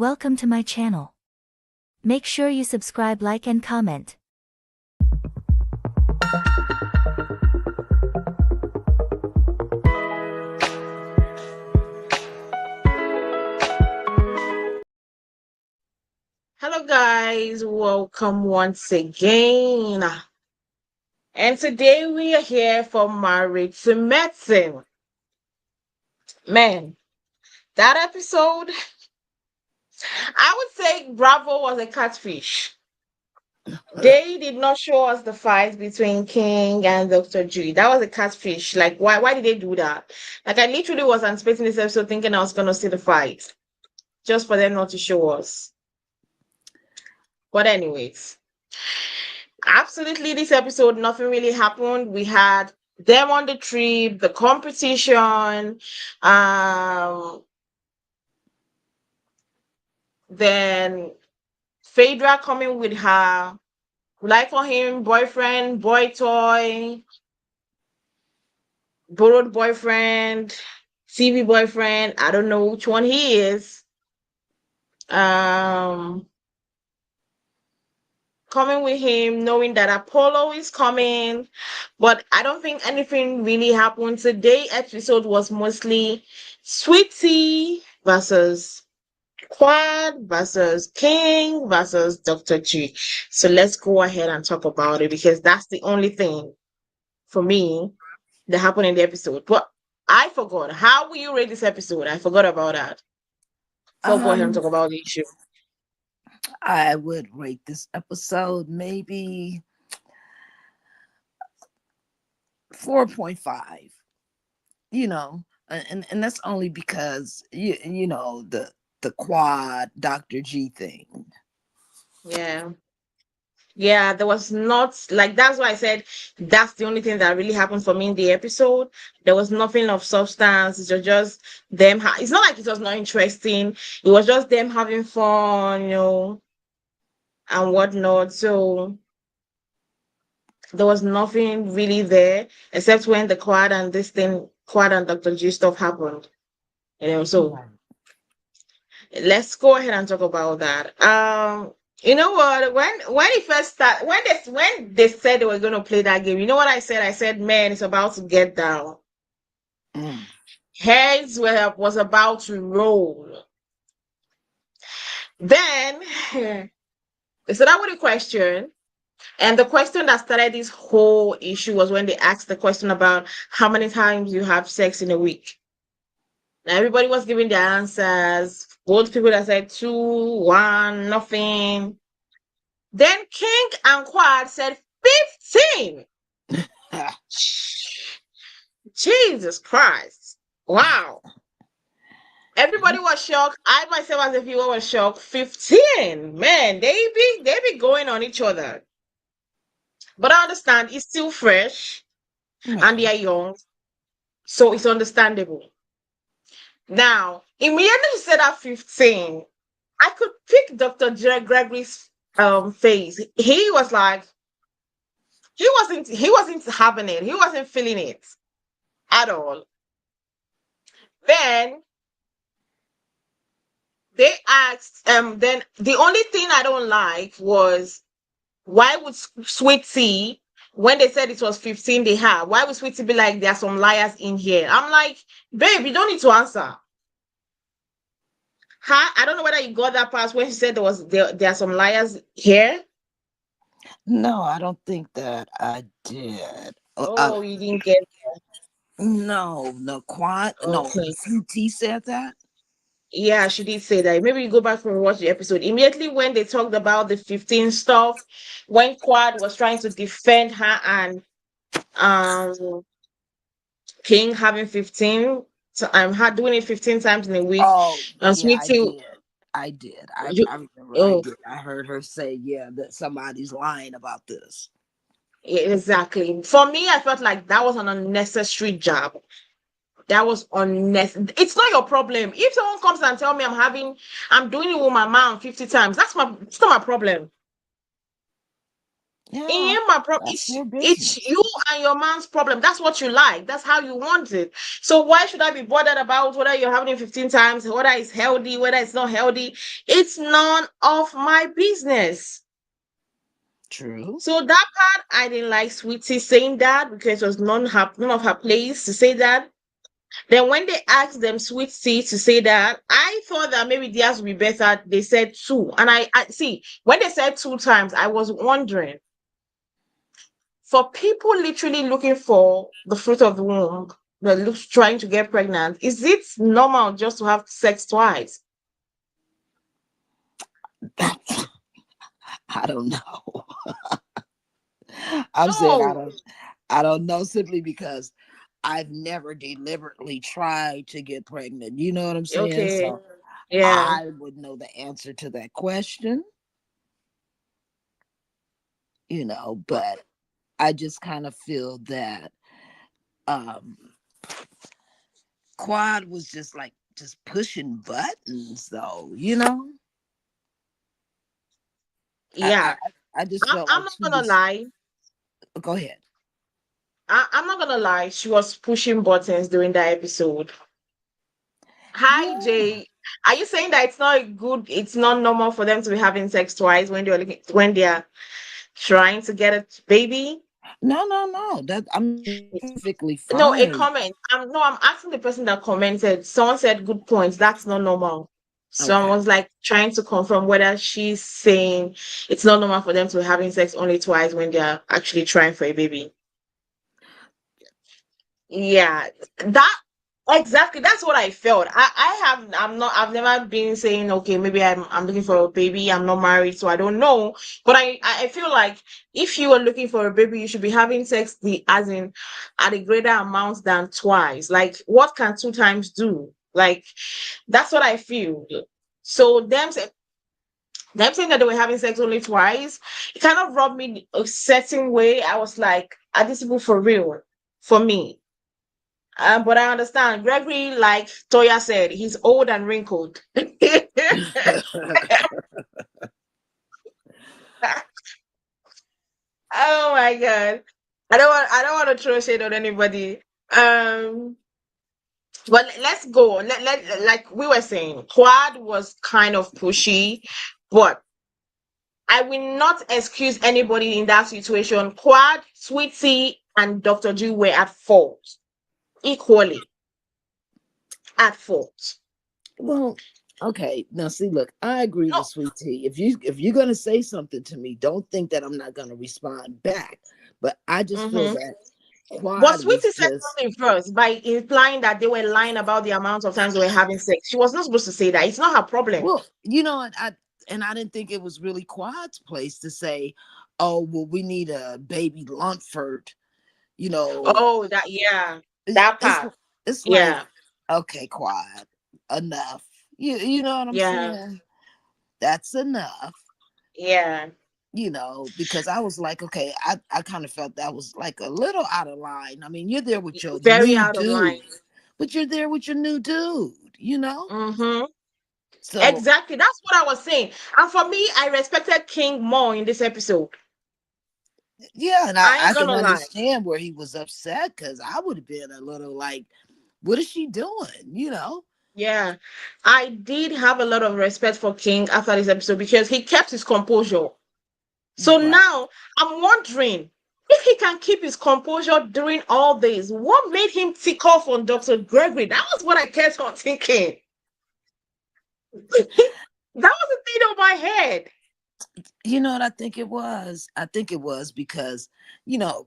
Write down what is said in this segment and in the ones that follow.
Welcome to my channel. Make sure you subscribe, like and comment. Hello guys, welcome once again. And today we are here for Married to Medicine. Man, that episode, I would say Bravo was a catfish. They did not show us the fight between King and Dr. G. That was a catfish. Like, why did they do that? Like, I literally was anticipating this episode thinking I was going to see the fight. Just for them not to show us. But anyways, absolutely this episode, nothing really happened. We had them on the trip, the competition, then Phaedra coming with her like for him boyfriend, boy toy, borrowed boyfriend, TV boyfriend. I don't know which one he is. Um Coming with him, knowing that Apollo is coming, but I don't think anything really happened. Today episode was mostly Sweetie versus Quad versus King versus Dr. G. So let's go ahead and talk about it because that's the only thing for me that happened in the episode. But I forgot. How will you rate this episode? I forgot about that. Before we go ahead and talk about the issue. I would rate this episode maybe 4.5. And that's only because you know the quad Dr. G thing. Yeah. Yeah, there was not like that's why I said that's the only thing that really happened for me in the episode. There was nothing of substance. It was just them. It's not like it was not interesting. It was just them having fun, and whatnot. So there was nothing really there except when the quad and Dr. G stuff happened. So let's go ahead and talk about that. You know what? When it first started, when they said they were going to play that game, you know what I said? I said, man, it's about to get down. Heads was about to roll. Then they started with a question, and the question that started this whole issue was when they asked the question about how many times you have sex in a week. Now everybody was giving their answers. Both people that said 2, 1, nothing. Then King and Quad said 15. Jesus Christ. Wow. Everybody was shocked. I myself as a viewer was shocked. 15. Man, they be going on each other. But I understand it's still fresh and they are young. So it's understandable. Now, immediately he said at 15, I could pick Dr. Gregory's face. He was like, he wasn't having it. He wasn't feeling it at all. Then they asked, then the only thing I don't like was why would Sweetie, when they said it was 15 they have, why would Sweetie be like, there are some liars in here? I'm like, babe, you don't need to answer. I don't know whether you got that part when she said there are some liars here. No, I don't think that I did. Oh, you didn't get that. No, Quad. No, Okay. T said that. Yeah, she did say that. Maybe you go back and watch the episode. Immediately when they talked about the 15 stuff, when Quad was trying to defend her and um King having 15, so I'm her doing it 15 times in a week. Oh, And yeah, Sweetie, I did. I you, remember I oh, did. I heard her say, yeah, that somebody's lying about this. yeah, exactly. For me, I felt like that was an unnecessary jab. That was unnecessary. It's not your problem. If someone comes and tell me I'm doing it with my mom 50 times, it's not my problem. Yeah, My problem. that's their It's business. you and your man's problem. That's what you like. That's how you want it. So why should I be bothered about whether you're having it 15 times, whether it's healthy, whether it's not healthy? It's none of my business. True. So that part I didn't like Sweetie saying that because it was none of her place to say that. Then when they asked them Sweetie to say that, I thought that maybe theirs would be better. They said two. And I see when they said two times, I was wondering, for people literally looking for the fruit of the womb, that looks trying to get pregnant, is it normal just to have sex twice? I don't know. I'm saying No. I don't know simply because I've never deliberately tried to get pregnant. You know what I'm saying? Okay. So Yeah. I would know the answer to that question, but I just kind of feel that um Quad was just like just pushing buttons though. I I, Yeah. I just felt I'm like not she gonna was lie. go ahead. I'm not gonna lie. She was pushing buttons during that episode. Hi, Yeah. Jay. Are you saying that it's not good, it's not normal for them to be having sex twice when they are trying to get a baby? No. That I'm perfectly No, a fine. comment. No, I'm asking the person that commented. Someone said good points. That's not normal. So I Okay. was like trying to confirm whether she's saying it's not normal for them to be having sex only twice when they're actually trying for a baby. Yeah, that exactly. That's what I felt. I've never been saying, okay, maybe I'm looking for a baby. I'm not married, so I don't know. But I feel like if you are looking for a baby, you should be having sex as in at a greater amount than twice. Like, what can two times do? Like, that's what I feel. So them saying that they were having sex only twice, it kind of rubbed me a certain way. I was like, are these people for real? For me. But I understand. Gregory, like Toya said, he's old and wrinkled. Oh my god. I don't want to throw shade on anybody. Um but let's go. Like we were saying, Quad was kind of pushy, but I will not excuse anybody in that situation. Quad, Sweetie, and Dr. G were at fault. Equally at fault. Well, okay. Now see, look, I agree No. with Sweet Tea. If you're gonna say something to me, don't think that I'm not gonna respond back. But I just feel Mm-hmm. that But Quad was Sweetie said just something first by implying that they were lying about the amount of times they were having sex. She was not supposed to say that. It's not her problem. well, and I didn't think it was really Quad's place to say, oh well, we need a baby Luntford. You know, Oh, that yeah, it- that it's part. it's like, Yeah, okay, Quad, enough. You know what I'm yeah, saying? That's enough. yeah. Because I was like, okay, I kind of felt that was like a little out of line. I mean, you're there with your Very new out of line. dude, but you're there with your new dude. Mm-hmm. So, Exactly. That's what I was saying. And for me, I respected King more in this episode. yeah, and I I ain't can gonna lie. understand where he was upset because I would have been a little like, what is she doing? Yeah, I did have a lot of respect for King after this episode because he kept his composure. So Right. now I'm wondering if he can keep his composure during all this. What made him tick off on Dr. Gregory? That was what I kept on thinking. That was the thing on my head. You know what I think it was? I think it was because,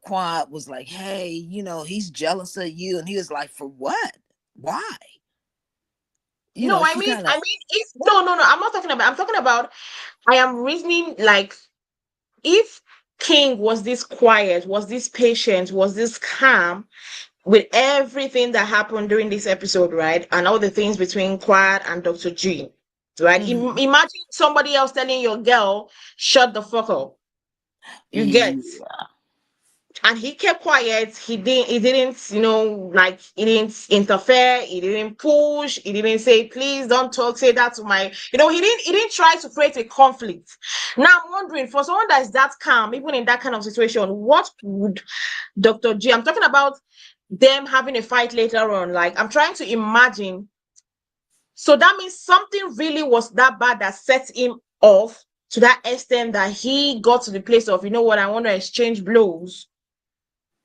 Quad was like, hey, he's jealous of you. And he was like, for what? Why? No, I She mean, kind of, I mean, if no. I'm not talking about. I'm talking about. I am reasoning like if King was this quiet, was this patient, was this calm with everything that happened during this episode, right, and all the things between Quad and Dr. G, right? mhm. Imagine somebody else telling your girl, "Shut the fuck up." You get. Yeah. and he kept quiet. He didn't, like, he didn't interfere, he didn't push, he didn't say, please don't talk, say that to my, he didn't try to create a conflict. Now I'm wondering, for someone that is that calm, even in that kind of situation, what would Dr. G, I'm talking about them having a fight later on, like, I'm trying to imagine. So that means something really was that bad that set him off to that extent that he got to the place of, you know what, I want to exchange blows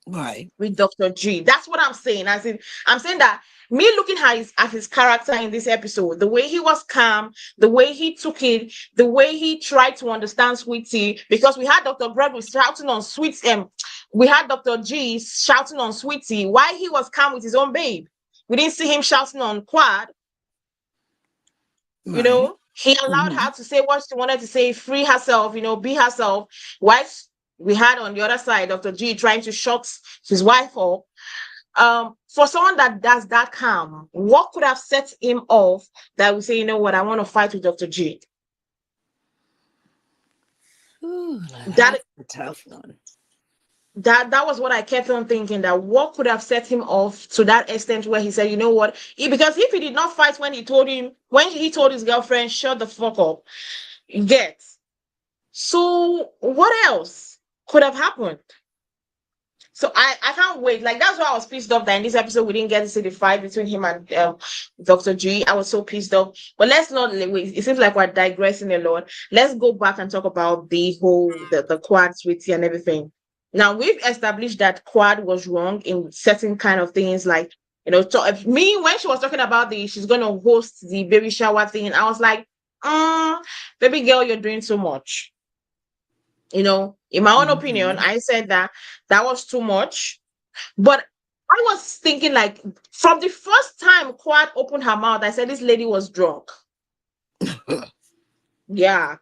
Right. with Dr. G. That's what I'm saying. As in, I'm saying that me looking at his character in this episode, the way he was calm, the way he took it, the way he tried to understand Sweetie, because we had Dr. Bread shouting on Sweetie, we had Dr. G shouting on Sweetie. Why he was calm with his own babe? We didn't see him shouting on Quad. Right. He allowed Mm-hmm. her to say what she wanted to say, free herself, be herself. Whilst we had on the other side Dr. G trying to shut his wife up. For someone that does that calm, what could have set him off that would say, you know what, I want to fight with Dr. G? Ooh, That that's a tough one. that was what I kept on thinking, that what could have set him off to that extent where he said, you know what, because if he did not fight when he told his girlfriend, shut the fuck up, get. So what else could have happened? So I can't wait. Like, that's why I was pissed off that in this episode we didn't get to see the fight between him and Dr. G. I was so pissed off. But let's not wait. It seems like we're digressing a lot. Let's go back and talk about the quad sweetie and everything. Now we've established that Quad was wrong in certain kind of things, like, me, when she was talking about she's gonna host the baby shower thing, I was like, baby girl, you're doing so much. In my own opinion, Mm-hmm. I said that was too much. But I was thinking, like, from the first time Quad opened her mouth, I said this lady was drunk. Yeah.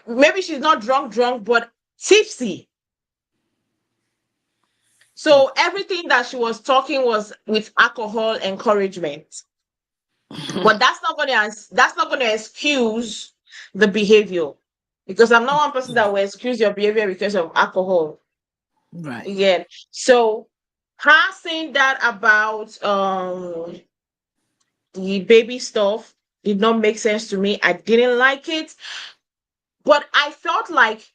Maybe she's not drunk, but tipsy. So everything that she was talking was with alcohol encouragement. But that's not gonna excuse the behavior. Because I'm not one person that will excuse your behavior because of alcohol. Right. Yeah. So her saying that about the baby stuff did not make sense to me. I didn't like it, but I felt like,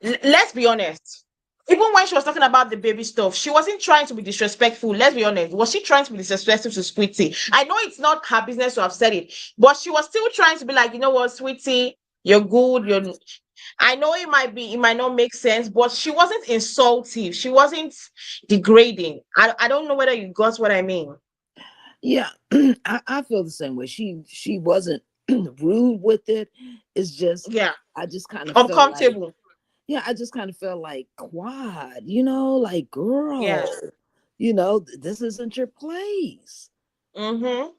let's be honest. Even when she was talking about the baby stuff, she wasn't trying to be disrespectful. Let's be honest. Was she trying to be disrespectful to Sweetie? I know it's not her business to have said it, but she was still trying to be like, you know what, Sweetie, you're good. I know it might not make sense, but she wasn't insultive. She wasn't degrading. I don't know whether you got what I mean. Yeah, I feel the same way. She wasn't rude with it. It's just Yeah, I just kind of felt like, uncomfortable. yeah, I just kind of felt like, Quad, like, Yeah. girl, this isn't your place, Mm-hmm.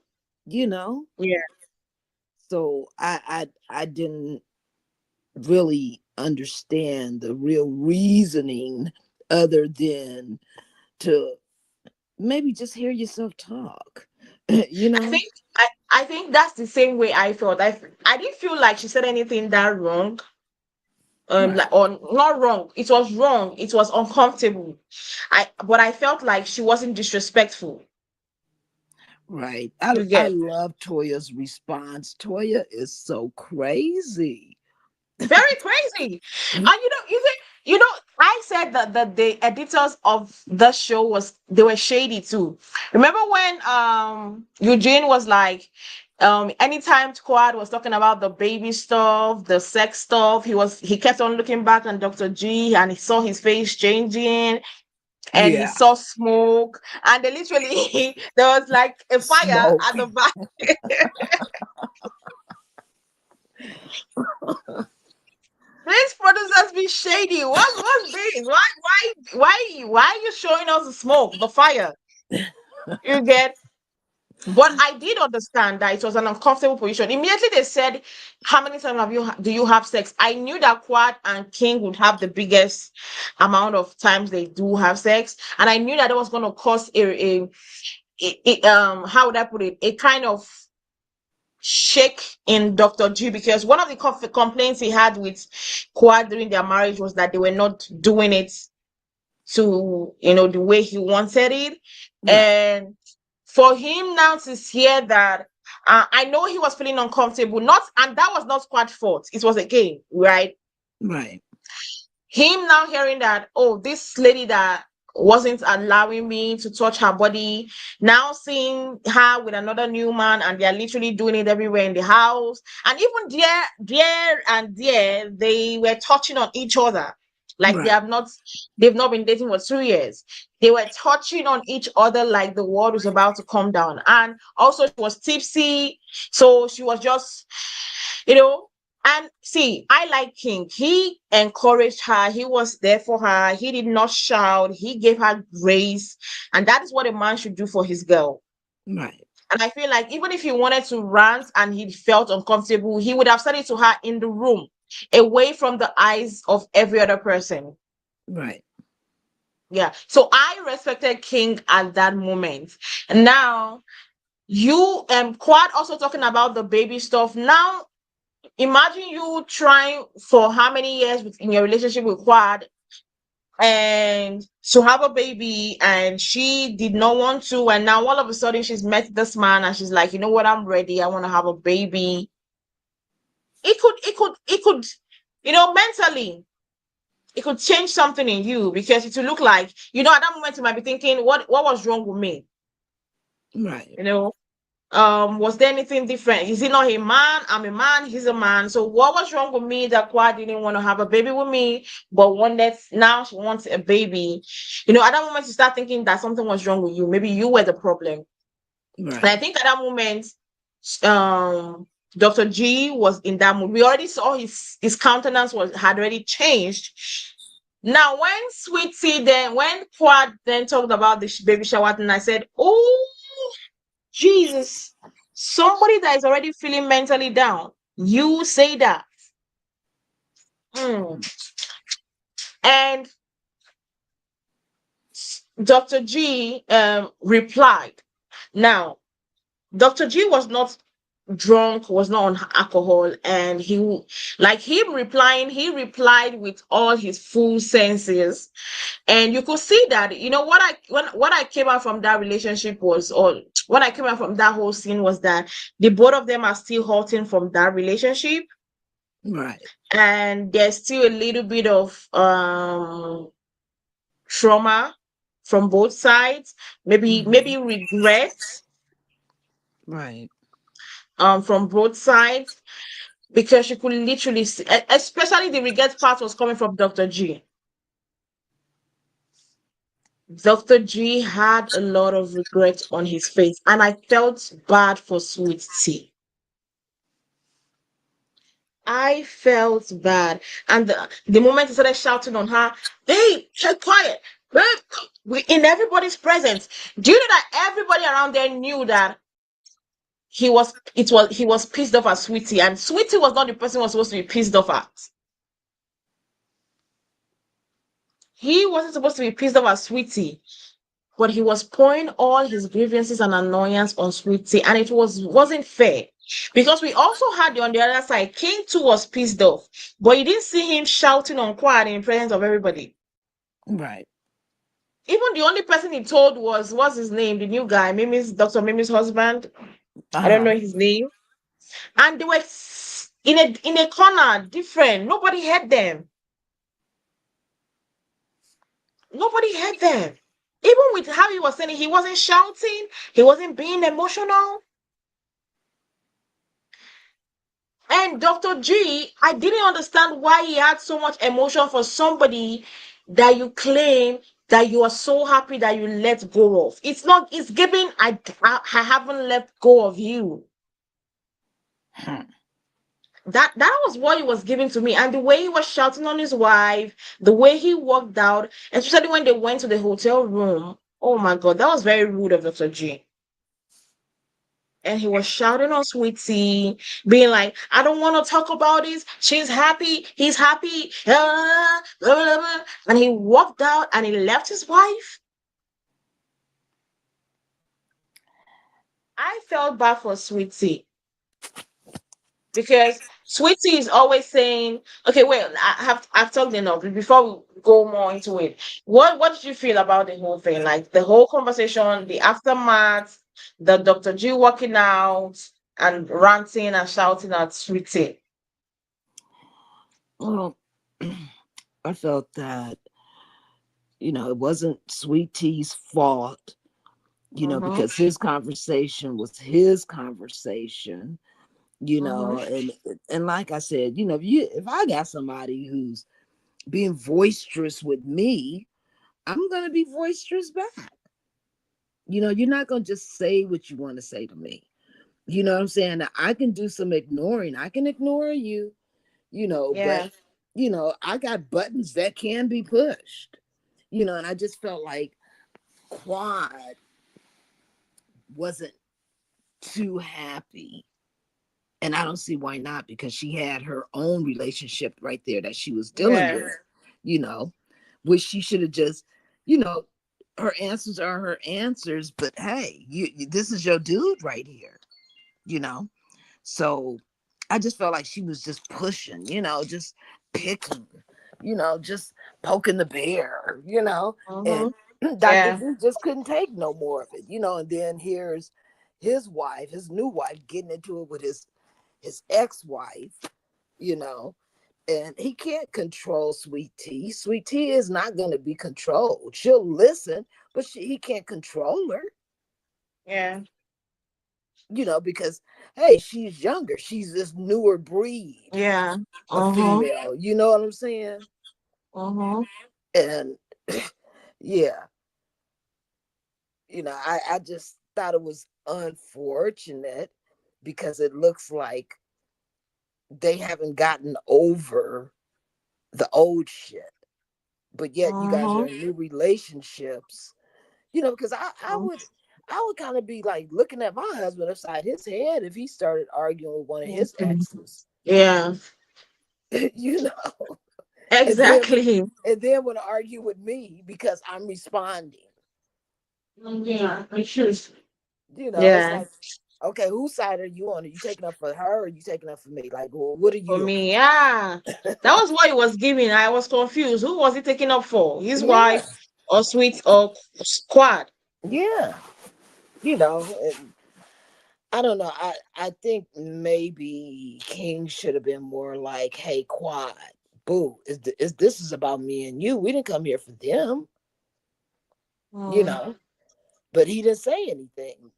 you know. Yeah. So I didn't really understand the real reasoning other than to maybe just hear yourself talk, you I know. think I think that's the same way I felt. I didn't feel like she said anything that wrong. Right. Like, or not wrong. It was wrong. It was uncomfortable. But I felt like she wasn't disrespectful. Right. I You I get. love Toya's response. Toya is so crazy. Very crazy. And I said that the editors of the show they were shady too. Remember when Eugene was like, anytime Quad was talking about the baby stuff, the sex stuff, he kept on looking back on Dr. G, and he saw his face changing, and he Yeah. saw smoke, and they literally there was like a fire Smoke. at the back. These producers be shady. What's this? Why are you showing us the smoke, the fire? You get. But I did understand that it was an uncomfortable position. Immediately they said, "How many times do you have sex?" I knew that Quad and King would have the biggest amount of times they do have sex, and I knew that it was going to cause how would I put it, a kind of shake in Dr. G, because one of the complaints he had with Quad during their marriage was that they were not doing it to, the way he wanted it. Right. And for him now to hear that, I know he was feeling uncomfortable, not, and that was not Squad's fault. It was a game, right? Right. Him now hearing that, oh, this lady that wasn't allowing me to touch her body, now seeing her with another new man, and they're literally doing it everywhere in the house. And even there, they were touching on each other. Like Right. they've not been dating for 2 years. They were touching on each other like the world was about to come down. And also she was tipsy. So she was just, you know, and see, I like King. He encouraged her. He was there for her. He did not shout. He gave her grace. And that is what a man should do for his girl. Right. And I feel like even if he wanted to rant and he felt uncomfortable, he would have said it to her in the room, away from the eyes of every other person. Right. Yeah. So I respected King at that moment. And now you Quad also talking about the baby stuff. Now imagine you trying for how many years in your relationship with Quad, and to have a baby, and she did not want to, and now all of a sudden she's met this man and she's like, you know what, I'm ready, I want to have a baby. It could mentally it could change something in you, because it will look like, at that moment you might be thinking, what was wrong with me? Right. you know was there anything different? Is he not a man? I'm a man, he's a man. So what was wrong with me that Kwa didn't want to have a baby with me, but now she wants a baby? At that moment you start thinking that something was wrong with you. Maybe you were the problem. And I Right. think at that moment, Dr. G was in that mood. We already saw his countenance had already changed. Now, when Quad then talked about the baby shower, and I said, oh, Jesus, somebody that is already feeling mentally down, you say that. Mm. And Dr. G replied. Now, Dr. G was not drunk, was not on alcohol, and like him replying, he replied with all his full senses. And you could see that, what I came out from that relationship was, or what I came out from that whole scene was that the both of them are still hurting from that relationship, Right. and there's still a little bit of trauma from both sides, maybe Mhm. regret Right. from both sides, because you could literally see, especially the regret part was coming from Dr. G. Dr. G had a lot of regret on his face, and I felt bad for Sweet Tea. I felt bad. And the moment he started shouting on her, "Babe, keep quiet. Babe," in everybody's presence. Do you know that everybody around there knew that he was pissed off at Sweetie, and Sweetie was not the person who was supposed to be pissed off at. He wasn't supposed to be pissed off at Sweetie. But he was pouring all his grievances and annoyance on Sweetie, and it wasn't fair. Because we also had on the other side, King too was pissed off, but you didn't see him shouting on Quad in presence of everybody. Right. Even the only person he told what's his name, the new guy, Dr. Mimi's husband. I don't Uh-huh. know his name. And they were in a corner, different. Nobody heard them. Nobody heard them. Even with how he was saying it, he wasn't shouting, he wasn't being emotional. And Dr. G, I didn't understand why he had so much emotion for somebody that you claim that you are so happy that you let go of. It's giving, I haven't let go of you. Hmm. That was what he was giving to me. And the way he was shouting on his wife, the way he walked out, especially when they went to the hotel room. Oh my God, that was very rude of Dr. G. And he was shouting on Sweetie, being like, "I don't want to talk about this. She's happy. He's happy." And he walked out and he left his wife. I felt bad for Sweetie, because Sweetie is always saying, okay, wait, I've talked enough. Before we go more into it, what did you feel about the whole thing? Like the whole conversation, the aftermath, the Dr. G walking out and ranting and shouting at Sweetie. Well, I felt that, it wasn't Sweet Tea's fault, Mm-hmm. because his conversation was his conversation, Mm-hmm. and like I said, if I got somebody who's being boisterous with me, I'm gonna be boisterous back. You're not gonna just say what you want to say to me. You know what I'm saying? Now, I can do some ignoring. I can ignore you, but Yeah. I got buttons that can be pushed. And I just felt like Quad wasn't too happy. And I don't see why not, because she had her own relationship right there that she was dealing Yeah. with, you know, which she should have just, you know, her answers are her answers, but hey, this is your dude right here, you know. So I just felt like she was just pushing, just picking, just poking the bear, Mm-hmm. and Dr. Yeah. G just couldn't take no more of it, and then here's his wife, his new wife, getting into it with his ex-wife, you know, and he can't control Sweet Tea. Sweet Tea is not going to be controlled. She'll listen, but he can't control her, Yeah. because hey, she's younger. She's this newer breed Yeah. of Mm-hmm. female. You know what I'm saying? Mm-hmm. And yeah, I just thought it was unfortunate because it looks like they haven't gotten over the old shit. But yet you guys are Mm-hmm. in new relationships, because I would kind of be like looking at my husband upside his head if he started arguing with one of his Mm-hmm. exes. Yeah. you know and then Exactly. and then want to argue with me because I'm responding. Yeah. I should. It's Yeah. like, okay, whose side are you on? Are you taking up for her, or are you taking up for me? Like, well, what are For you me, yeah. That was what he was giving. I was confused. Who was he taking up for? His on? Yeah, wife or Sweet or Squad? yeah. And I don't know. I think maybe King should have been more like, "Hey, Quad, boo, is this is about me and you? We didn't come here for them, you Mm. know." But he didn't say anything,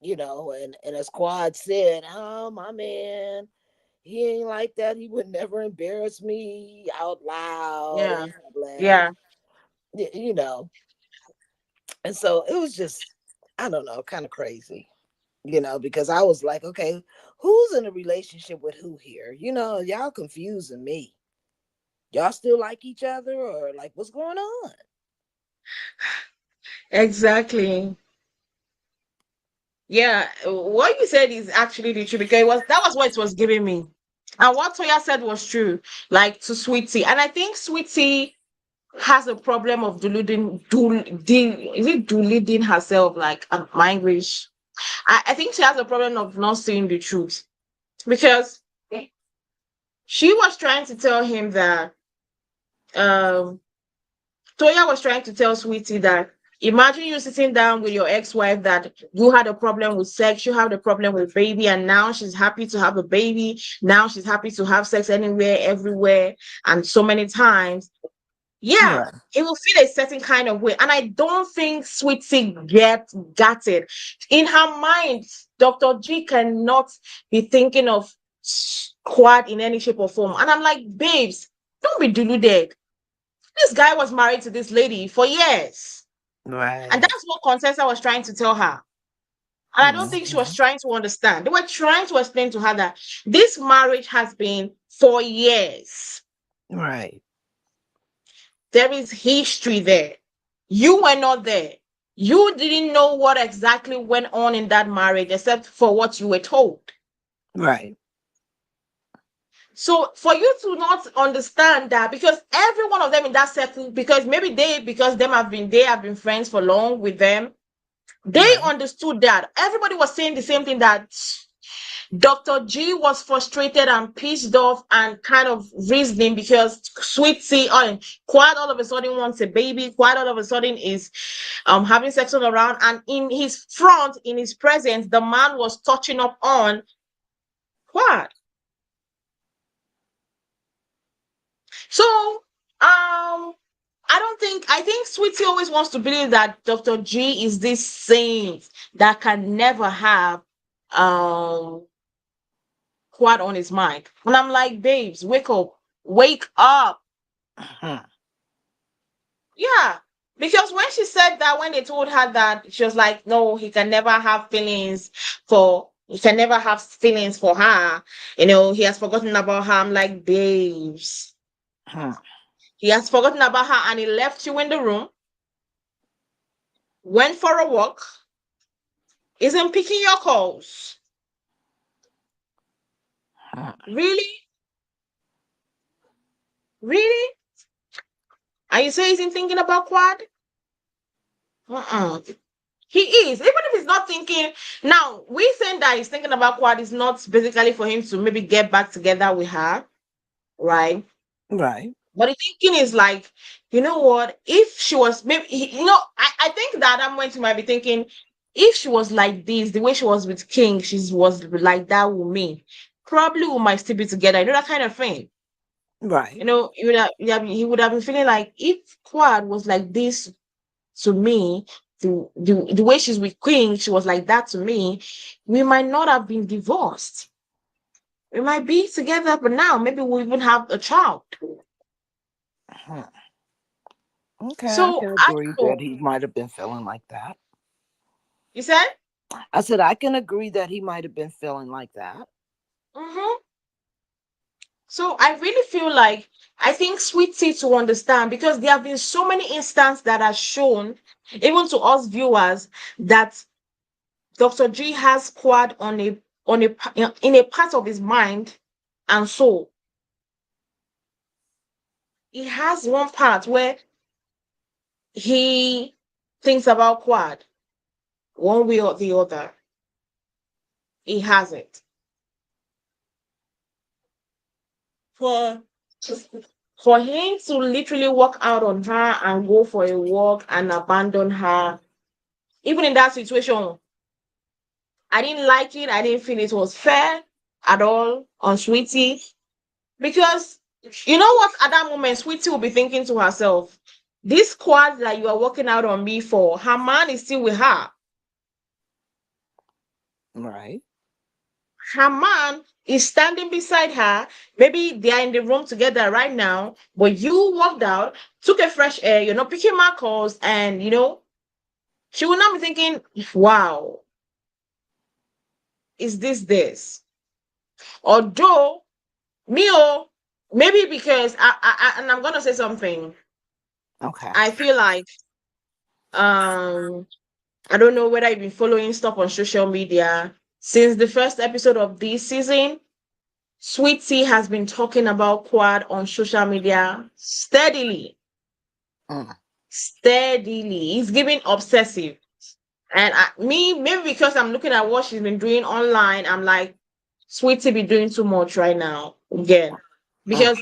and as Quad said, "Oh, my man, he ain't like that. He would never embarrass me out loud Yeah. and all that, Yeah. you know." And so it was just, I don't know, kind of crazy. Because I was like, okay, who's in a relationship with who here? Y'all confusing me. Y'all still like each other, or like what's going on? Exactly. Yeah. What you said is actually the truth because that was what it was giving me. And what Toya said was true, like to Sweetie. And I think Sweetie has a problem of is it deluding herself, like my English. I think she has a problem of not saying the truth because she was trying to tell him that um Toya was trying to tell Sweetie that imagine you sitting down with your ex-wife that you had a problem with sex, you had a problem with baby, and now she's happy to have a baby. Now she's happy to have sex anywhere, everywhere, and so many times. Yeah, Right. it will feel a certain kind of way. And I don't think Sweetie got it. In her mind, Dr. G cannot be thinking of Quad in any shape or form. And I'm like, babes, don't be deluded. This guy was married to this lady for years. And Right. that's what Contessa was trying to tell her. And I don't think she was Mhm. trying to understand. They were trying to explain to her that this marriage has been for years. Right. There is history there. You were not there. You didn't know what exactly went on in that marriage except for what you were told. Right. So for you to not understand that, because every one of them in that circle, because maybe they have been friends for long with them, they Right. understood that everybody was saying the same thing, that Dr. G was frustrated and pissed off and kind of reasoning because Sweet Tea quite all of a sudden wants a baby, quite all of a sudden is having sex all around, and in his front, in his presence, the man was touching up on Quad. So I think Sweetie always wants to believe that Dr. G is this saint that can never have Quad on his mind. And I'm like, babes, wake up. Wake up. Yeah. Because when she said that, when they told her that, she was like, no, he can never have feelings for her. He has forgotten about her. I'm like, babes. He has forgotten about her and he left you in the room, went for a walk, isn't picking your calls. Really? Really? And you say he's not thinking about Quad? He is. Even if he's not thinking. Now, we saying that he's thinking about Quad is not basically for him to maybe get back together with her, right? Right. But the thinking is like, you know what? If she was maybe, I think that I'm going to might be thinking, if she was like this, the way she was with King, she was like that with me, probably we might still be together. That kind of thing. Right. He would have been feeling like if Quad was like this to me, the way she's with Queen, she was like that to me, we might not have been divorced. We might be together, but now maybe we'll even have a child. Okay, So I can agree that he might have been feeling like that. You said? I said I can agree that he might have been feeling like that. So I really feel like I think Sweet Tea to understand, because there have been so many instances that are shown, even to us viewers, that Dr. G has Quad in a part of his mind and soul. He has one part where he thinks about Quad one way or the other. He has it. For him to literally walk out on her and go for a walk and abandon her, even in that situation, I didn't like it. I didn't feel it was fair at all on Sweetie. Because you know what, at that moment, Sweetie will be thinking to herself, this Quad that you are walking out on me for, her man is still with her. Right. Her man is standing beside her. Maybe they are in the room together right now, but you walked out, took a fresh air, you're not picking my calls, and she will not be thinking, wow, is this? Although, maybe because and I'm gonna say something. Okay. I feel like I don't know whether you've been following stuff on social media. Since the first episode of this season, Sweet Tea has been talking about Quad on social media steadily. Steadily. He's giving obsessive. And maybe because I'm looking at what she's been doing online, I'm like, Sweet Tea be doing too much right now again. Because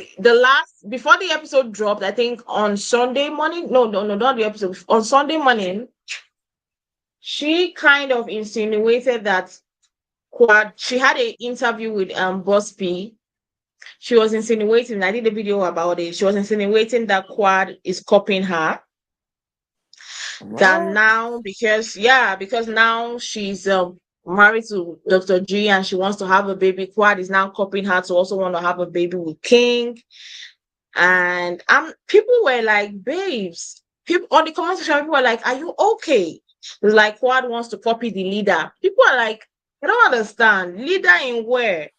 before the episode dropped, I think on Sunday morning, no, not the episode, on Sunday morning, she kind of insinuated that Quad, she had an interview with Boss P. She was insinuating, I did a video about it. She was insinuating that Quad is copying her. What? That now, because now she's married to Dr. G and she wants to have a baby, Quad is now copying her to also want to have a baby with King. And people were like, babes, people on the comment section, people were like, are you okay? It's like Quad wants to copy the leader. People are like, I don't understand. Leader in where?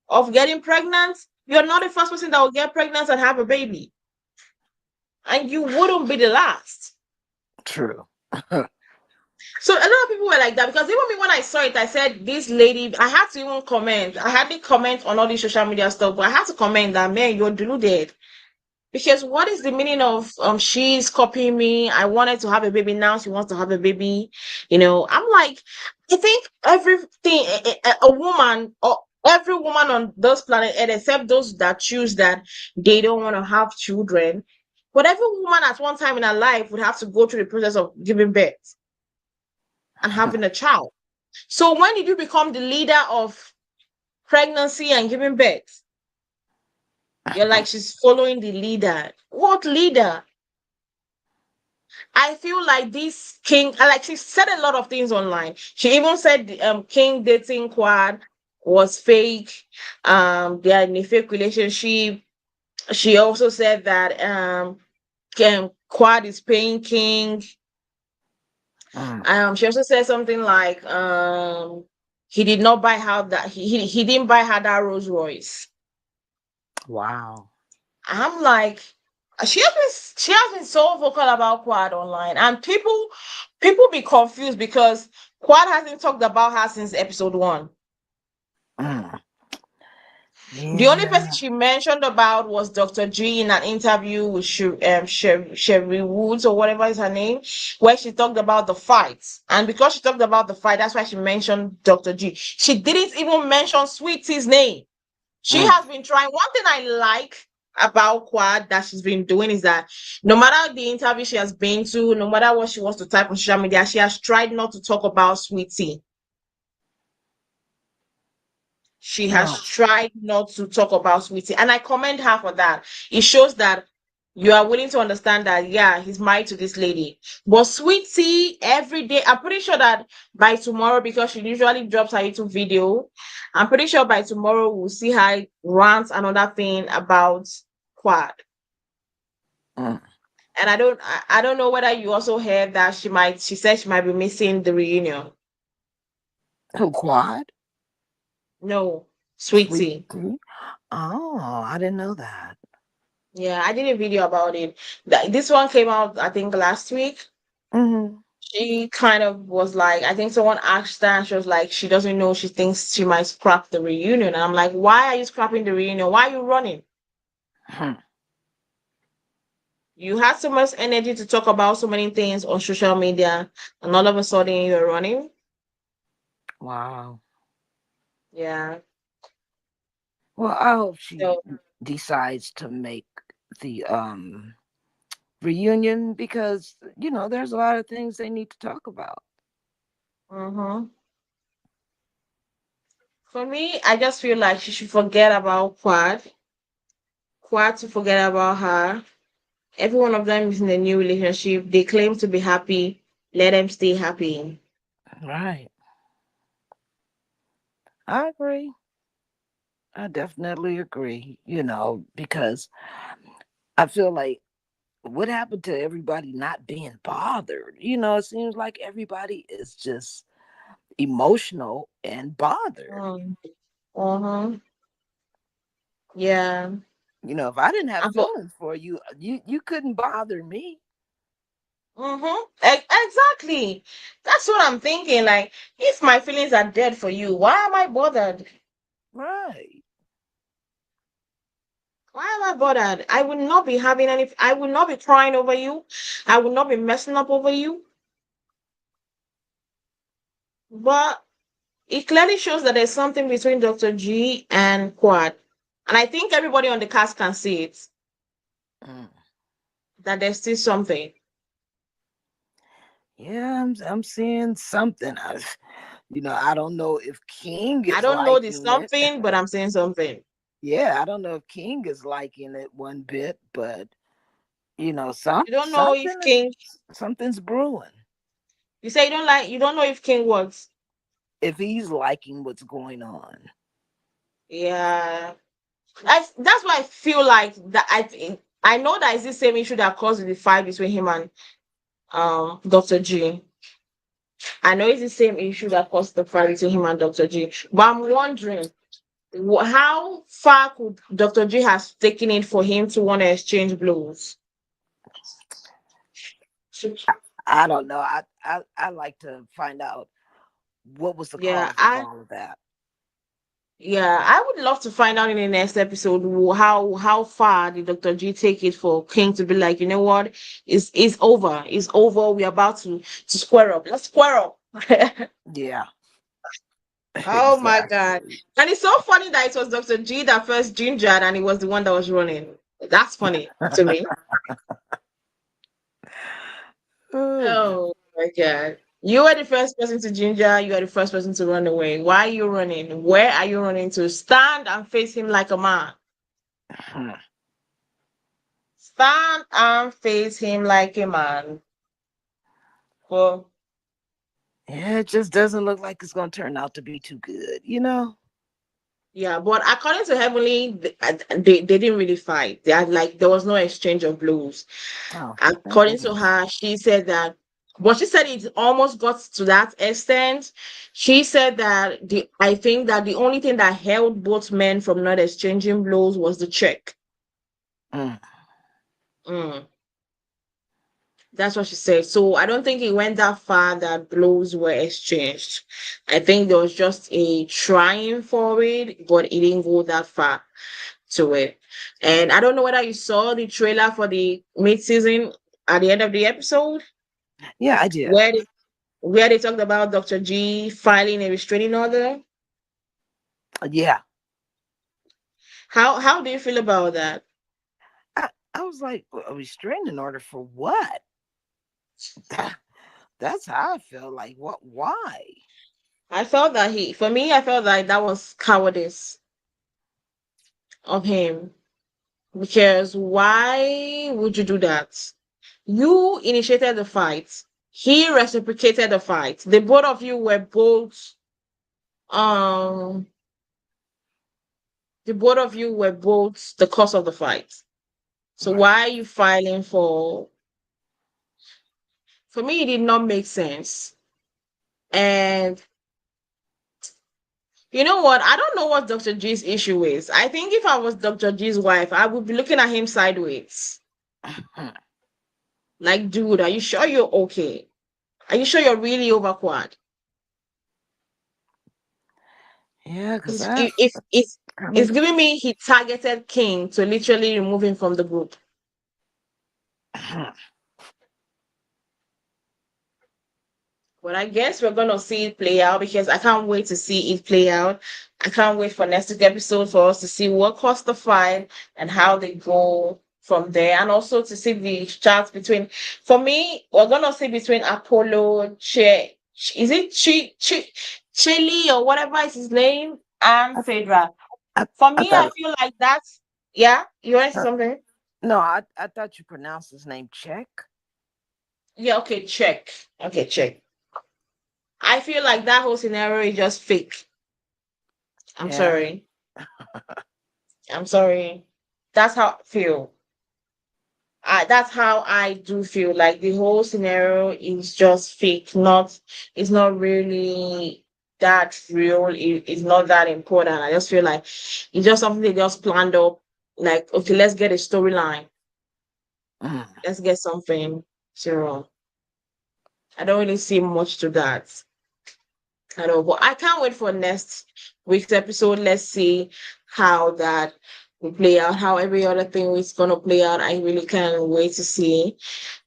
Of getting pregnant? You're not the first person that will get pregnant and have a baby. And you wouldn't be the last. True. So a lot of people were like that, because even me, when I saw it, I said, this lady, I had to even comment. I had to comment on all this social media stuff, but I had to comment that, man, you're deluded. Because what is the meaning of she's copying me? I wanted to have a baby, now she wants to have a baby. I'm like, I think everything a woman, or every woman on this planet Earth, except those that choose that they don't want to have children, but every woman at one time in her life would have to go through the process of giving birth and having a child. So when did you become the leader of pregnancy and giving birth? You're like, she's following the leader. What leader? I feel like this King, like she said a lot of things online. She even said King dating Quad was fake. They are in a fake relationship. She also said that Quad is paying King. Mm. She also said something like he did not buy her that he didn't buy her that Rolls Royce. Wow. I'm like, she has been so vocal about Quad online, and people be confused because Quad hasn't talked about her since episode 1. Mm. The only person Yeah. she mentioned about was Dr. G in an interview with Sherry Woods, or whatever is her name, where she talked about the fights. And because she talked about the fight, that's why she mentioned Dr. G. She didn't even mention Sweetie's name. She Mm. has been trying. One thing I like about Quad that she's been doing is that no matter the interview she has been to, no matter what she wants to type on social media, she has tried not to talk about Sweetie. She has Oh. tried not to talk about Sweetie, and I commend her for that. It shows that you are willing to understand that, yeah, he's married to this lady. But Sweetie, every day, I'm pretty sure that by tomorrow, because she usually drops her YouTube video, I'm pretty sure by tomorrow we'll see her rant another thing about Quad. Mm. And I don't know whether you also heard that she said she might be missing the reunion. Who, Quad? No, Sweet Sweetie. tea? Oh, I didn't know that. Yeah, I did a video about it. This one came out, I think, last week. Mm-hmm. She kind of was like, I think someone asked her, and she was like, she doesn't know, she thinks she might scrap the reunion. And I'm like, why are you scrapping the reunion? Why are you running? Hmm. You had so much energy to talk about so many things on social media, and all of a sudden you're running. Wow. Yeah. Well, I hope she So, decides to make the reunion because there's a lot of things they need to talk about. mhm. For me, I just feel like she should forget about Quad to forget about her. Every one of them is in a new relationship. They claim to be happy. Let them stay happy. Right. I agree. I definitely agree. Because I feel like what happened to everybody not being bothered? It seems like everybody is just emotional and bothered. Mm. Uh-huh. Yeah. If I didn't have And for, feelings for you, you couldn't bother me. exactly. That's what I'm thinking. Like, if my feelings are dead for you, why am I bothered? Right. Why am I bothered? I will not be having any, I will not be crying over you. I will not be messing up over you. But it clearly shows that there's something between Dr. G and Quad. And I think everybody on the cast can see it, Mm. that there's still something. Yeah, I'm seeing something. I don't know if King I is don't know the liking it. something, but I'm saying something. Yeah, I don't know if King is liking it one bit, but You don't know if King, something's brewing. you say you don't know if King works. If he's liking what's going on. Yeah. That's why I feel like that I know that it's the same issue that caused the fight between him and Dr. G. I know it's the same issue that caused the fight between him and Dr. G. But I'm wondering how far could Dr. G has taken it for him to want to exchange blows? I don't know. I like to find out what was the Yeah, cause of all of that. Yeah, I would love to find out in the next episode how far did Dr. G take it for King to be like, you know what, it's over, it's over. We're about to square up. Let's square up. Yeah, Oh my God. exactly. And it's so funny that it was Dr. G that first gingered and he was the one that was running. That's funny to me. Oh, Oh my God. You were the first person to ginger, you are the first person to run away. Why are you running? Where are you running to? Stand and face him like a man. hmm. Stand and face him like a man. Well, Yeah, it just doesn't look like it's gonna turn out to be too good, you know? yeah, but according to Heavenly, they didn't really fight. They had like there was no exchange of blows. Oh, thank According to goodness. her, she said that, but she said it almost got to that extent. She said that I think that the only thing that held both men from not exchanging blows was the check. Mm, Mm, that's what she said. So I don't think it went that far that blows were exchanged. I think there was just a trying for it, but it didn't go that far to it. And I don't know whether you saw the trailer for the mid-season at the end of the episode yeah, I did. where they talked about Dr. G filing a restraining order. Yeah. How do you feel about that? I was like, a restraining order for what? That's how I felt. Like, what? Why? I felt that for me, I felt like that was cowardice of him. Because why would you do that? You initiated the fight. He reciprocated the fight. The both of you were both um the cause of the fight. So Right. why are you filing for me it did not make sense. And you know what? I don't know what Dr. G's issue is. I think if I was Dr. G's wife, I would be looking at him sideways. Like, dude, are you sure you're okay? Are you sure you're really over quad? Yeah, because It's, I if kind it's of. giving me he targeted King to literally remove him from the group. But I guess we're gonna see it play out because I can't wait to see it play out. I can't wait for next week episode for us to see what caused the fight and how they go from there, and also to see the chats between. For me, we're gonna see between Apollo, is it Chili or whatever is his name, and I, Phaedra. I, For I me, I thought. feel like that's yeah. You want to say something? No, I thought you pronounced his name Cheick. Yeah. Okay. Check. Okay. Check. I feel like that whole scenario is just fake. I'm Yeah. sorry. I'm sorry. That's how I feel. That's how I do feel. Like the whole scenario is just fake. It's not really that real. It's not that important. I just feel like it's just something they just planned up. Like, okay, let's get a storyline. Mm. Let's get something. So I don't really see much to that. I know, but I can't wait for next week's episode. Let's see how that will play out, how every other thing is gonna play out. I really can't wait to see.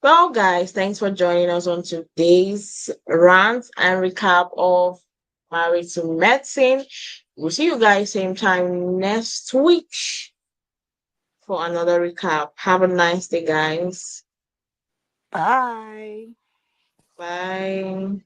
Well, guys, thanks for joining us on today's rant and recap of Married to Medicine. We'll see you guys same time next week for another recap. Have a nice day, guys. Bye. Bye.